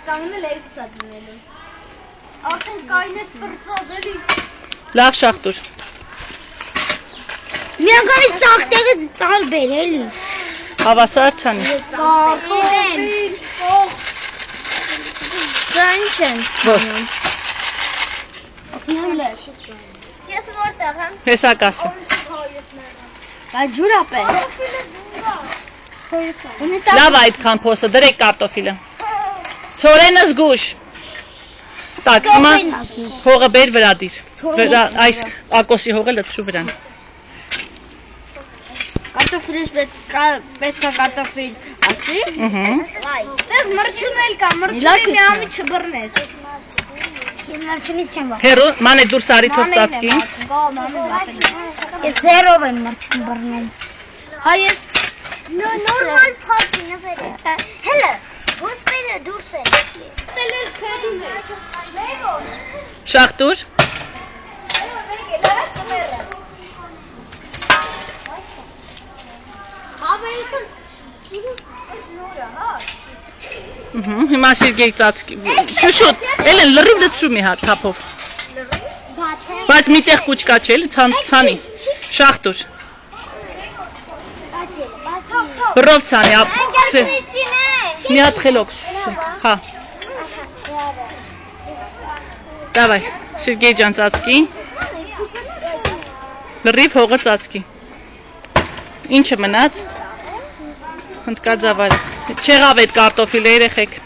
Կանգնել երկուսա դնելու։ Արդեն կային ես պրծած էլի։ Լավ Շախտուր։ Միանգամից տաղտեղը տարբեր էլի։ Հավասար ցանի։ Դա ինչ են։ Ո՞ր։ Ես որտեղ եմ։ Հեսա կասը։ Այդ ջուրապ է։ Լավ այդքան փոսը, դրեք կարտոֆիլը։ Ցորենը զգուշ։ Так, հիմա հողը բեր վրա դիր։ Այս ակոսի հողը լցրու վրան։ Կարտոֆիլից պետք է կարտոֆիլ ասի։ Դեռ մրջուն էլ կա, մրջունի մի ամի չբռնես։ Մրջունից չեմ վախ։ Հերո, մանե դուրս արի թող ծածկի։ Ես ձերով եմ մրջուն բռնել։ Հայ ես նորմալ փակին վերես։ Հելը, ոսպելը դուրս է։ Տելեր քեդի մեջ։ Մեգո։ Շախտուր։ Հիմա Սերգեյ ծածկի։ Շուշուտ, էլեն լրիվ լցրու մի հատ թափով։ Բայց միտեղ կուչ կա չէ, ցանի։ Շախտուր։ Բրով ցանի, մի հատ խելոք։ Հա։ Դավայ, Սերգեյ ջան ծածկի։ Լրիվ հողը ծածկի։ Ինչը մնաց։ Հնդկաձավար։ Չեղավ այդ կարտոֆիլը երեխեք։